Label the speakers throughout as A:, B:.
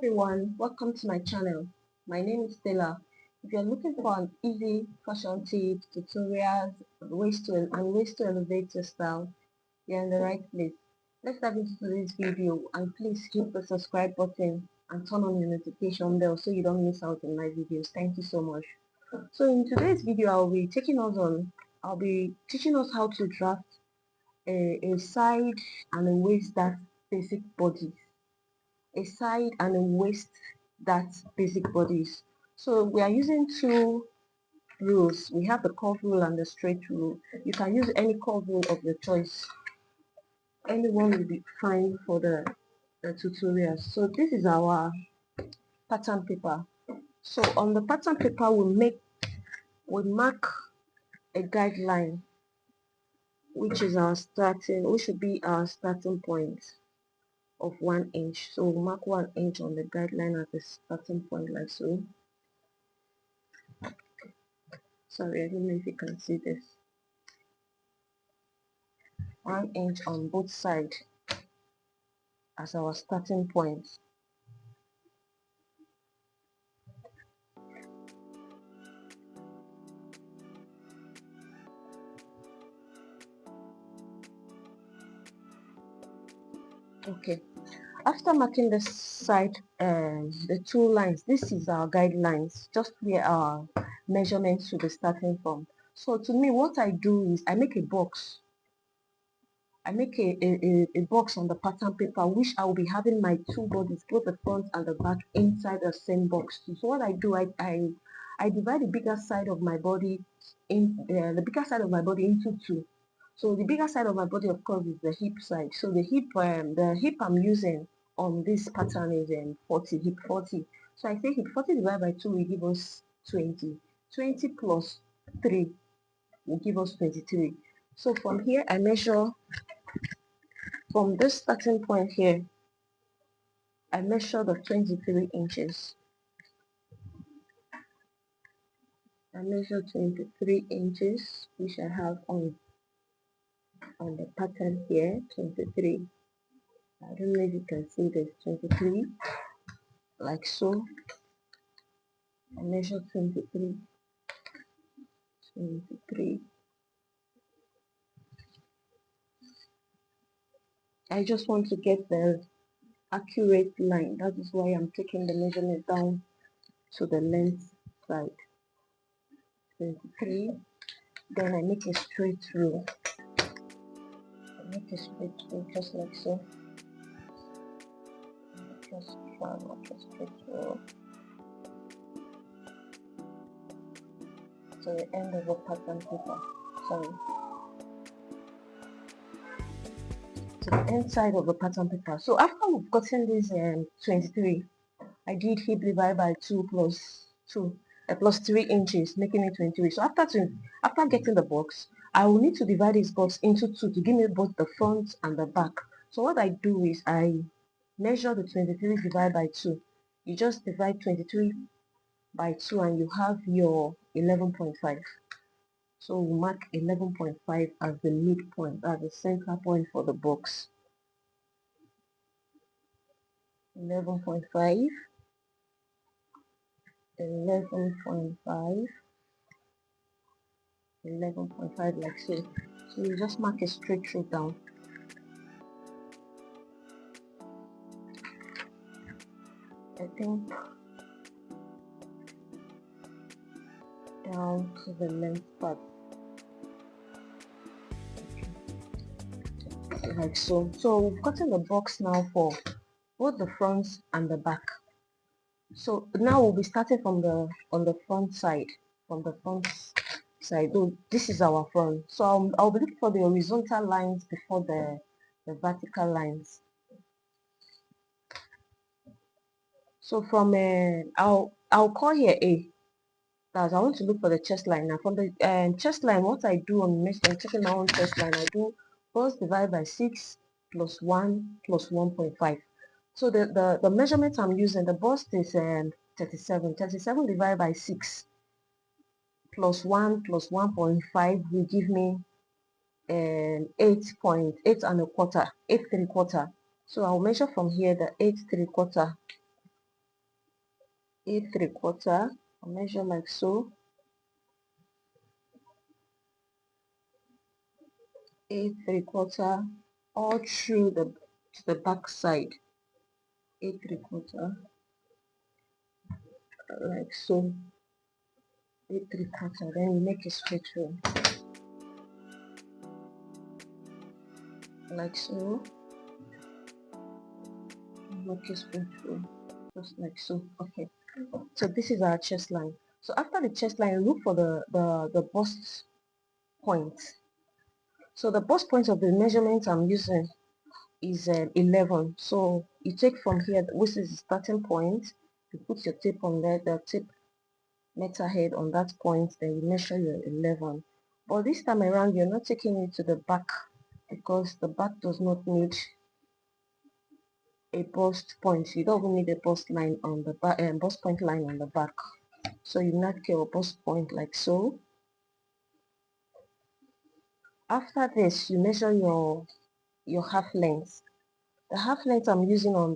A: everyone, welcome to my channel. My name is Stella. If you're looking for an easy fashion tips, tutorials, ways to elevate your style, you're in the right place. Let's dive into today's video, and please hit the subscribe button and turn on the notification bell so you don't miss out on my videos. Thank you so much. So in today's video, I'll be teaching us how to draft a side and a waist that basic body. A side and a waist that's basic bodies. So we are using two rules. We have the curve rule and the straight rule. You can use any curve rule of your choice. Anyone will be fine for the tutorial. So this is our pattern paper. So on the pattern paper we mark a guideline, which should be our starting point of 1 inch. So we'll mark 1 inch on the guideline at the starting point, like so. Sorry, I don't know if you can see this. 1 inch on both sides as our starting point. Okay, after marking the side, the two lines, this is our guidelines, just where our measurements should be starting from. So to me, what I do is I make a box. I make a box on the pattern paper, which I will be having my two bodies, both the front and the back, inside the same box. So what I do, I divide the bigger side of my body into two. So the bigger side of my body, of course, is the hip side. So the hip I'm using on this pattern is 40, hip 40. So I say hip 40 divided by 2 will give us 20. 20 plus 3 will give us 23. So from here, I measure from this starting point here. I measure the 23 inches. I measure 23 inches, which I have on the pattern here, 23. I don't know if you can see this, 23, like so. I measure 23. I just want to get the accurate line. That is why I'm taking the measurement down to the length side. 23. Then I make a straight rule. I make a straight rule just like so. Just try not to straight rule to the end of the pattern paper. Sorry. To the inside of the pattern paper. So after we've gotten this 23, I did hip divided by 2 plus 3 inches, making it 23. So after getting the box, I will need to divide this box into 2 to give me both the front and the back. So what I do is I measure the 23 divided by 2. You just divide 23 by 2 and you have your 11.5. So we'll mark 11.5 as the midpoint, as the center point for the box. 11.5, 11.5, 11.5, like so. So you just mark a straight through down. I think down to the length part, like so. So we've gotten the box now for both the front and the back. So now we'll be starting from on the front side, So this is our front. So I'll be looking for the horizontal lines before the vertical lines. So from I'll call here A. That I want to look for the chest line. Now from the chest line, what I do on checking my own chest line, I do bust divided by 6 plus 1 plus 1.5. So the measurement I'm using, the bust is 37. 37 divided by 6 plus 1 plus 1.5 will give me 8.8 and a quarter, 8 3/4. So I'll measure from here the 8 3/4 8 3/4. I measure like so. 8 3/4 all through the back side. 8 3/4 like so. 8 3/4. Then you make a straight row like so. Make a straight row just like so. Okay. So this is our chest line. So after the chest line, look for the bust point. So the bust point of the measurement I'm using is 11. So you take from here, which is the starting point, you put your tape on there, the tape meter head on that point, then you measure your 11. But this time around, you're not taking it to the back because the back does not need a bust point. You don't even need a bust line on the back, bust point line on the back. So you mark your bust point like so. After this, you measure your half length. The half length I'm using on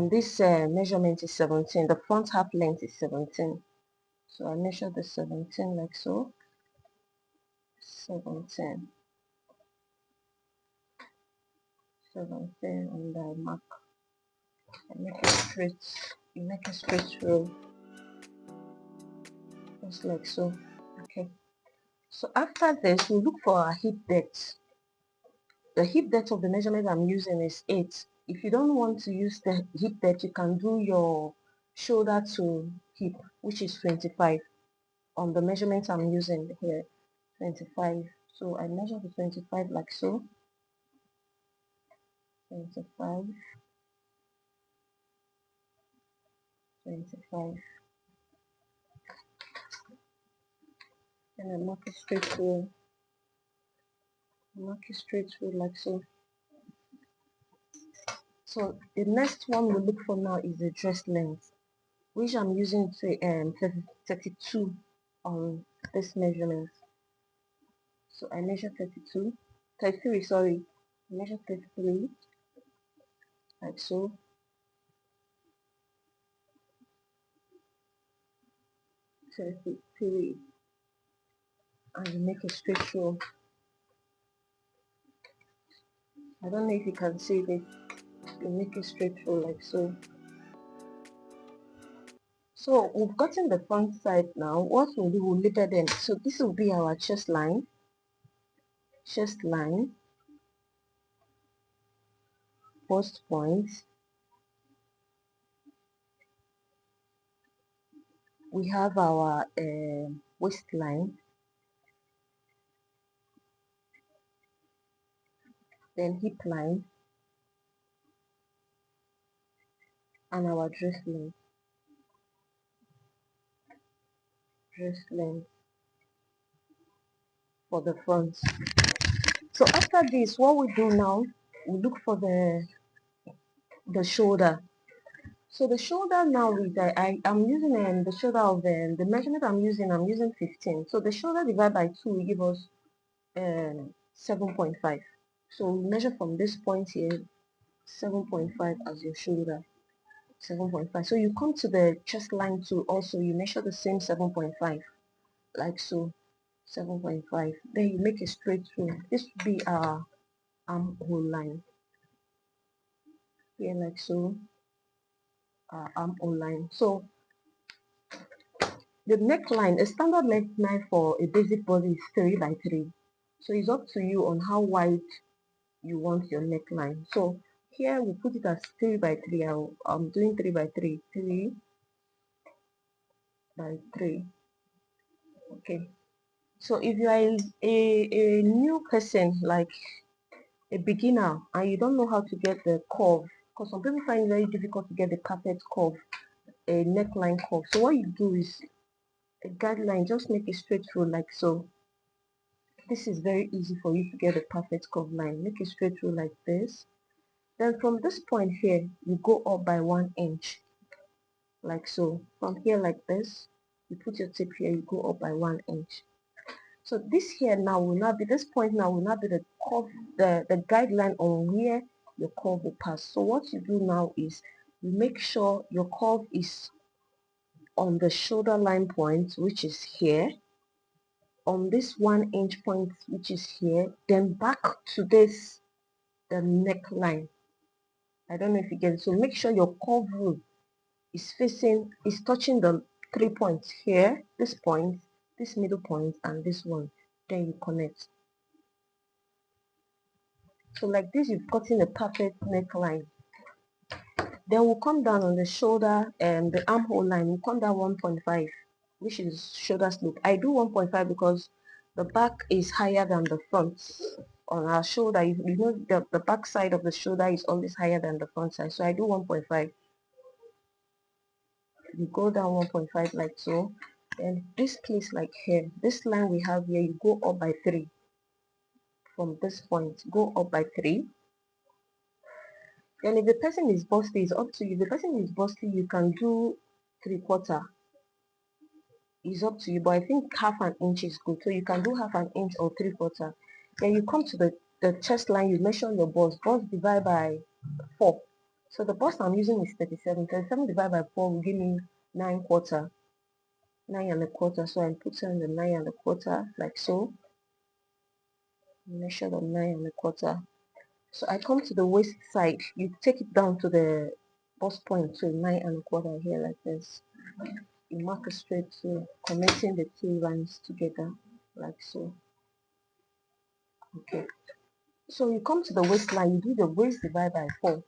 A: this measurement is 17. The front half length is 17. So I measure the 17 like so. 17. 17 and I mark. I make it straight. You make a straight row. Just like so. Okay. So after this, we look for our hip depth. The hip depth of the measurement I'm using is 8. If you don't want to use the hip depth, you can do your shoulder to hip, which is 25 on the measurement I'm using here. 25. So I measure the 25 like so. 25, 25. And I mark a straight row. Mark a straight row like so. So the next one we look for now is the dress length, which I'm using to 32 on this measurement. So I measure 32, 33, sorry. I measure 33 like so. 33, and you make a straight row. I don't know if you can see this. You make a straight row like so. So we've gotten the front side now. What we'll do, we'll label them. So this will be our chest line, bust point. We have our waistline, then hip line, and our dress length for the front. So after this, what we do now, we look for the shoulder. So the shoulder now is I'm using the shoulder of the measurement I'm using 15. So the shoulder divided by 2 will give us 7.5. So we measure from this point here 7.5 as your shoulder. 7.5. So you come to the chest line too, also you measure the same 7.5 like so. 7.5. Then you make a straight through. This will be our armhole line here like so. Our armhole line. So the neckline, a standard neckline for a basic body is 3 by 3. So it's up to you on how wide you want your neckline. So here we put it as 3 by 3. I'm doing 3 by 3. 3 by 3. Okay. So if you are a new person, like a beginner, and you don't know how to get the curve, because some people find it very difficult to get the perfect curve, a neckline curve. So what you do is a guideline, just make a straight row like so. This is very easy for you to get a perfect curve line. Make a straight row like this. Then from this point here, you go up by 1 inch, like so. From here like this, you put your tip here, you go up by 1 inch. So this here now will not be, this point now will not be the curve, the guideline on where your curve will pass. So what you do now is you make sure your curve is on the shoulder line point, which is here, on this 1 inch point, which is here, then back to this, the neckline. I don't know if you get it. So make sure your curve rule is touching the 3 points here, this point, this middle point, and this one. Then you connect. So like this, you've gotten a perfect neckline. Then we'll come down on the shoulder and the armhole line. We'll come down 1.5, which is shoulder slope. I do 1.5 because the back is higher than the front. On our shoulder, you know the back side of the shoulder is always higher than the front side. So I do 1.5. You go down 1.5 like so. And this place like here, this line we have here, you go up by 3. From this point, go up by 3. And if the person is busty, it's up to you. If the person is busty, you can do 3/4. It's up to you, but I think half an inch is good. So you can do half an inch or 3/4. Then you come to the chest line, you measure your bust. Bust divide by 4. So the bust I'm using is 37. 37 divided by 4 will give me 9/4. 9 1/4. So I'm putting the 9 1/4 like so. Measure the 9 1/4. So I come to the waist side, you take it down to the bust point to 9 1/4 here like this. You mark a straight to connecting the 2 lines together like so. Okay, so you come to the waistline, you do the waist divided by 4,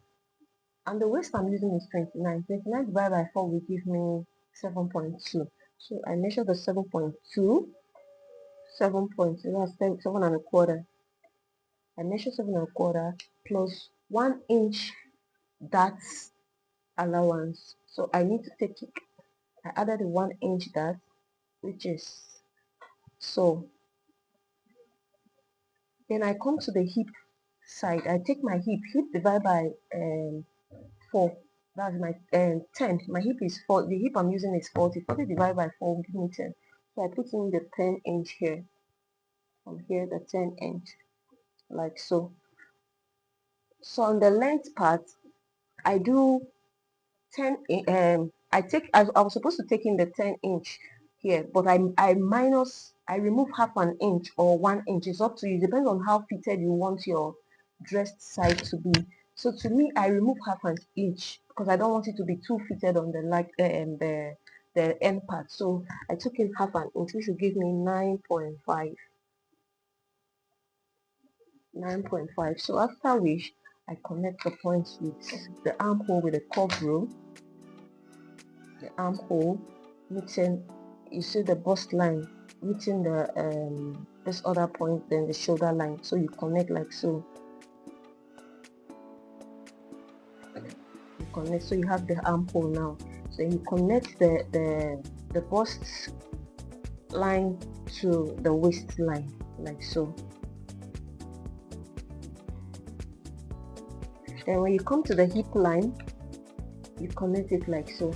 A: and the waist I'm using is 29. 29 divided by 4 will give me 7.2. So I measure the 7.2, 7.1/4. I measure 7 1/4 plus 1 inch, that's allowance. So I need to take it. I added the 1 inch, that which is so. Then I come to the hip side. I take my hip divided by 4. That's my 10. My hip is 4. The hip I'm using is 40. 40 divided by 4 will give me 10. So I put in the 10 inch here. From here, the 10 inch, like so. So on the length part, I do 10. I was supposed to take in the 10 inch here, but I remove half an inch or 1 inch. It's up to you. It depends on how fitted you want your dressed side to be. So to me, I remove half an inch because I don't want it to be too fitted on the the end part. So I took in half an inch, which will give me 9.5. 9.5. So after which I connect the points with the armhole with the curve rule. The armhole meeting, you see the bust line meeting the this other point, then the shoulder line. So you connect like so. You connect, so you have the armhole now. So you connect the bust line to the waist line like so. Then when you come to the hip line, you connect it like so.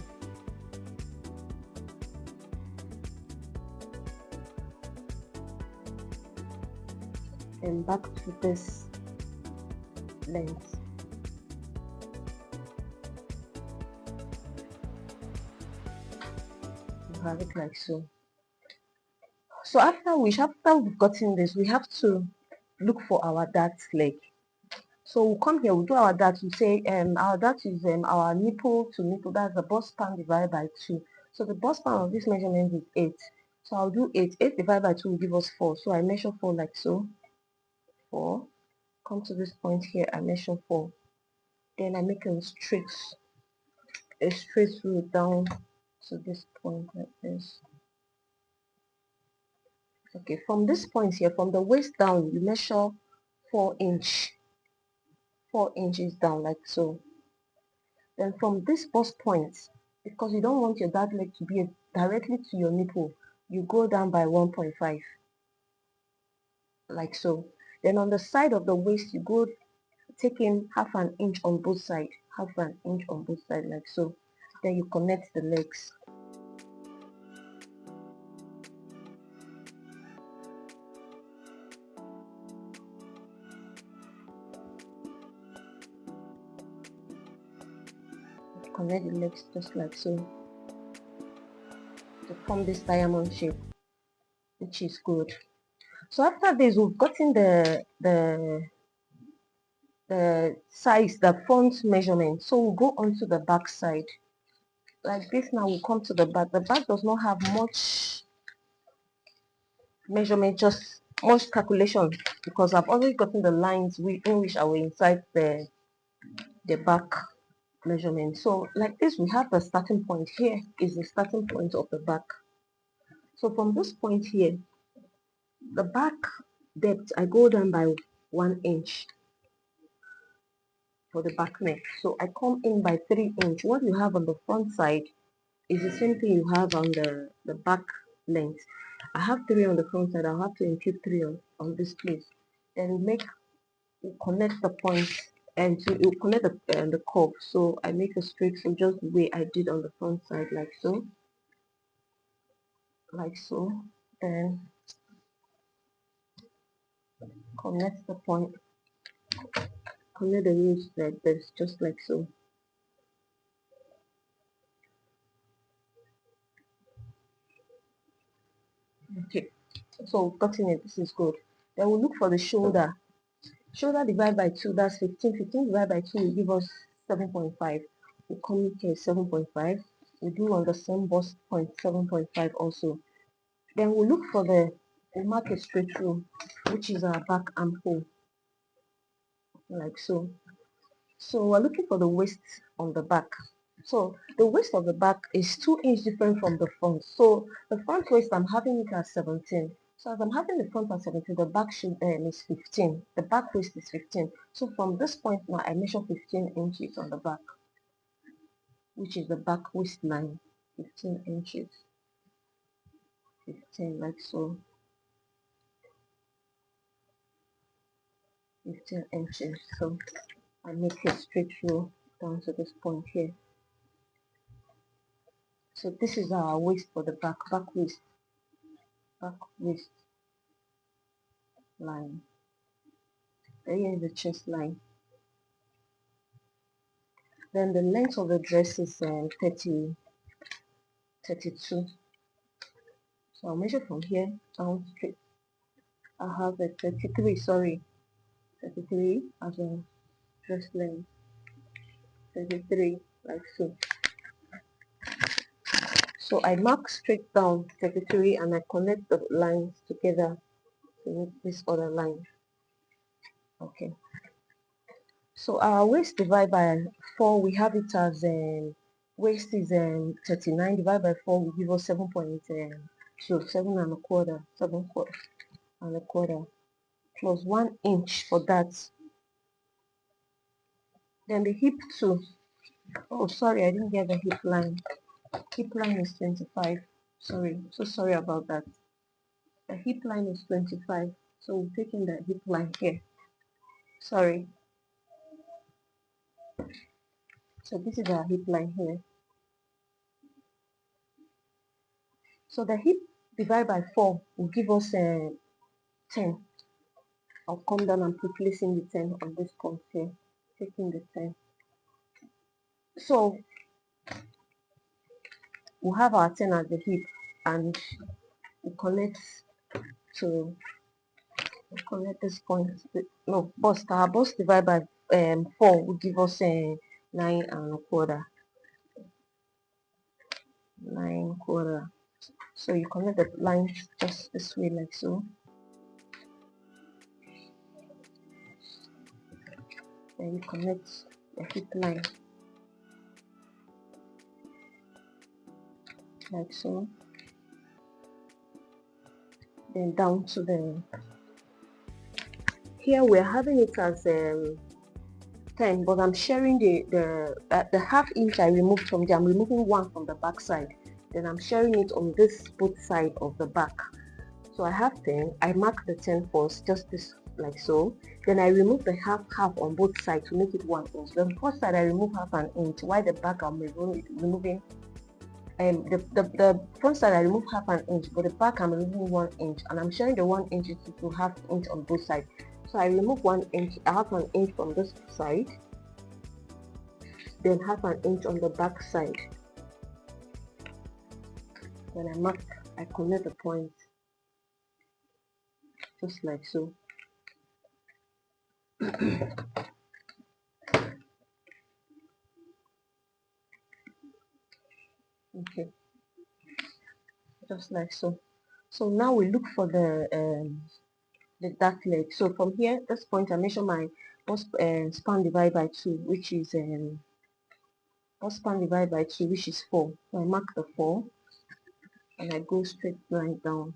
A: And back to this length. You have it like so. So after we've gotten this, we have to look for our dart leg. So we'll come here, we'll do our dart. We say our dart is our nipple to nipple, that's the bust span divided by 2. So the bust span of this measurement is 8. So I'll do 8. 8 divided by 2 will give us 4. So I measure 4 like so. 4. Come to this point here, I measure 4. Then I make a straight route down to this point like this. Okay, from this point here, from the waist down, you measure 4 inch. 4 inches down like so. Then from this bust point, because you don't want your dart leg to be directly to your nipple, you go down by 1.5 like so. Then on the side of the waist, you go taking half an inch on both sides, half an inch on both sides like so. Then you connect the legs. connect the legs just like so to form this diamond shape, which is good. So after this, we've gotten the size, the front measurement. So we'll go on to the back side. Like this now, we'll come to the back. The back does not have much measurement, just much calculation, because I've already gotten the lines in which I will inside the back measurement. So like this, we have the starting point. Here is the starting point of the back. So from this point here, the back depth, I go down by 1 inch for the back neck. So I come in by 3 inch. What you have on the front side is the same thing you have on the back length. I have 3 on the front side. I'll have to impute 3 on this place. Then we connect the points, and so you connect the curve. So I make a straight, so just the way I did on the front side, like so, then connect the point, connect the roots like this, just like so. Okay, so we've gotten it. This is good. Then we'll look for the shoulder. Shoulder divided by 2, that's 15. 15 divided by 2 will give us 7.5. We come here 7.5. We do on the same bust point 7.5 also. Then we'll look for we'll mark a straight through, which is our back armhole, like so. So we're looking for the waist on the back. So the waist of the back is 2 inch different from the front. So the front waist, I'm having it at 17. So as I'm having the front at 17, the back should is 15. The back waist is 15. So from this point now, I measure 15 inches on the back, which is the back waistline, 15 inches, 15, like so, 15 inches. So I make a straight row down to this point here. So this is our waist for the back waist line. Here is the chest line. Then the length of the dress is 32. So I'll measure from here down straight. I have a 33, sorry, 33 as a dress length, 33, like so. So I mark straight down 33 and I connect the lines together to make this other line. Okay. So our waist divided by 4, we have it as waist is 39 divided by 4 will give us 7 and a quarter, 7 and a quarter, plus 1 inch for that. Then the hip too. Oh, sorry, I didn't get the hip line. Hip line is 25. Sorry, so sorry about that. The hip line is 25. So we're taking the hip line here. Sorry. So this is our hip line here. So the hip divided by 4 will give us 10. I'll come down and put placing the 10 on this point here. Taking the 10. So we'll have our 10 at the hip, and we connect this point. No, bust. Our bust divided by 4 will give us 9 and a quarter. 9 quarter. So you connect the lines just this way, like so. Then you connect the hip line, like so. Then down to here we're having it as 10, but I'm sharing the half inch I removed from there. I'm removing 1 from the back side, then I'm sharing it on this both side of the back. So I have 10. I mark the 10 first, just this, like so. Then I remove the half on both sides to make it 1 inch. Then the first side I remove half an inch, while the back I'm removing the front side I remove half an inch, but the back I'm removing 1 inch, and I'm sharing the 1 inch to half inch on both sides. So I remove 1 inch, half an inch from this side, then 1/2 inch on the back side. Then I connect the point just like so. Okay, just like so. So now we look for the dark leg. So from here, this point, I measure my bust span divided by 2, which is bust span divided by 2, which is 4. So I mark the 4 and I go straight line down.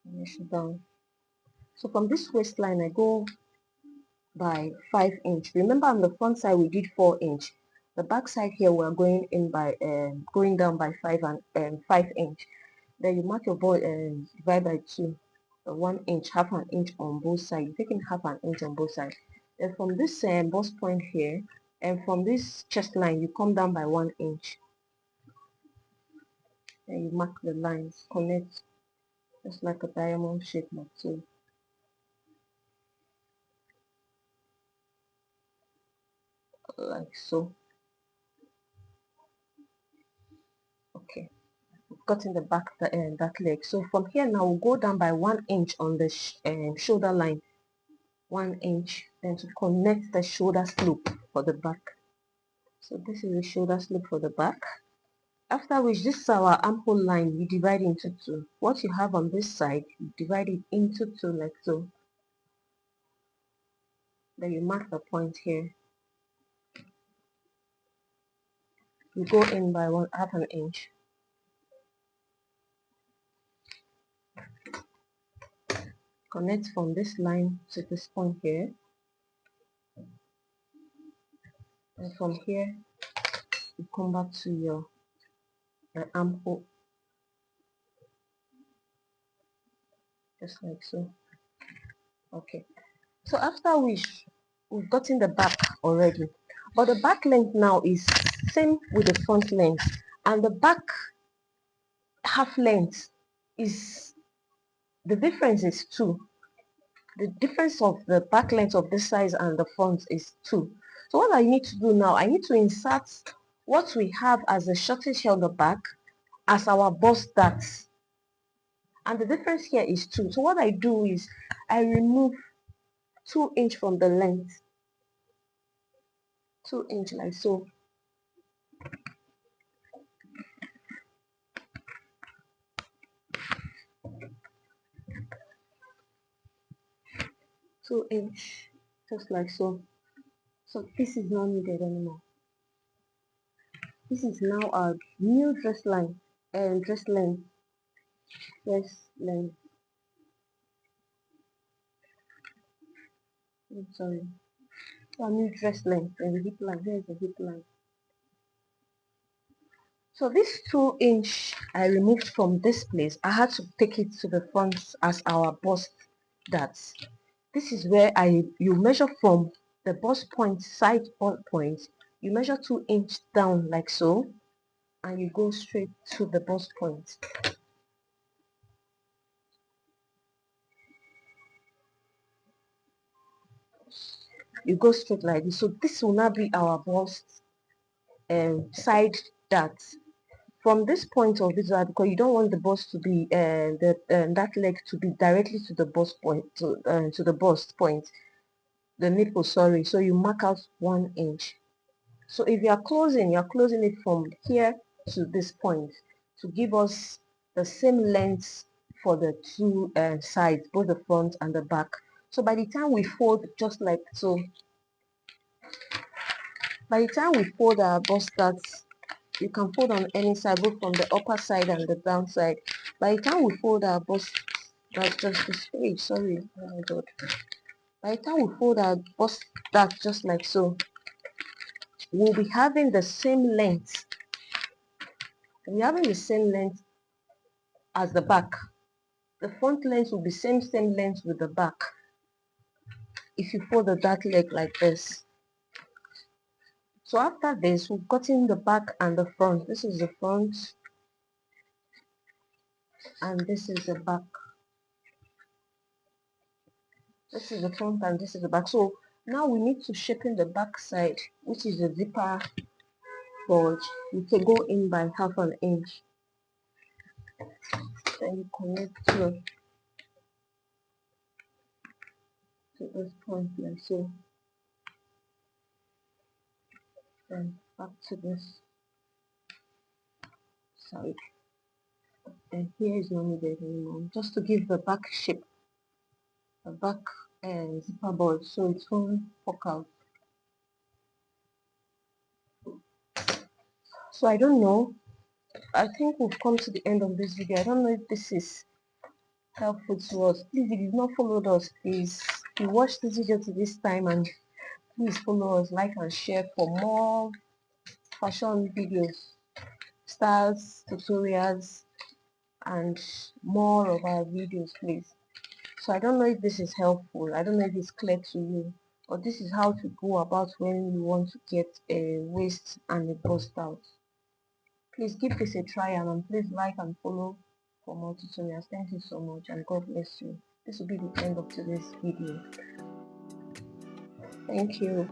A: Measure down. So from this waistline, I go by 5 inch. Remember on the front side we did 4 inch. The back side here we are going in by going down by 5 inch. Then you mark your ball and divide by 2, 1 inch, 1/2 inch on both sides. You're taking 1/2 inch on both sides. Then from this bust point here and from this chest line you come down by 1 inch. Then you mark the lines, connect just like a diamond shape like so. Like so. Okay, we've gotten the back that leg. So from here now we'll go down by 1 inch on the shoulder line, 1 inch, then to connect the shoulder slope for the back. So this is the shoulder slope for the back. After which, this is our armhole line. You divide into 2. What you have on this side, you divide it into 2 like so. Then you mark the point here. You go in by 1/2 inch. Connect from this line to this point here. And from here, you come back to your armhole. Just like so. Okay. So after which, we've gotten the back already. But the back length now is same with the front length. And the back half length is, the difference is 2. The difference of the back length of this size and the front is 2. So what I need to do now, I need to insert what we have as the shortest here on the back as our bust dart. And the difference here is 2. So what I do is I remove 2 inch from the length. 2 inch like so. Two inch, just like so. So this is not needed anymore. This is now our new dress line and dress length. Dress length. I'm sorry. Our new dress length and the hip line. Here is the hip line. So this 2 inch I removed from this place. I had to take it to the front as our bust dart. This is where you measure from the bust point, side point. You measure 2 inch down like so, and you go straight to the bust point. You go straight like this. So this will now be our bust side dart. From this point of visual, because you don't want the bust to be that leg to be directly to the bust point, to the bust point, the nipple, sorry. So you mark out 1 inch. So if you're closing it from here to this point to give us the same length for the two sides, both the front and the back. So by the time we fold, just like so, by the time we fold our bust darts, you can fold on any side, both from the upper side and the down side. By the time we fold our bust, that's just this page, sorry, oh my god. By the time we fold our bust dart just like so, we'll be having the same length. We're having the same length as the back. The front length will be same length with the back. If you fold the dark leg like this. So after this, we've gotten the back and the front. This is the front and this is the back. This is the front and this is the back. So Now we need to shape in the back side, which is the zipper bulge. You can go in by half an inch. Then you connect to this point here. So then back to this side. And here is not needed anymore. Just to give the back shape, the back zipper bulge, so it won't poke out. So I don't know. I think we've come to the end of this video. I don't know if this is helpful to us. Please, if you've not followed us, please, if you watched this video to this time, and please follow us, like and share for more fashion videos, styles, tutorials, and more of our videos, please. So I don't know if this is helpful. I don't know if it's clear to you, but this is how to go about when you want to get a waist and a bust out. Please give this a try, and please like and follow for more tutorials. Thank you so much, and God bless you. This will be the end of today's video. Thank you.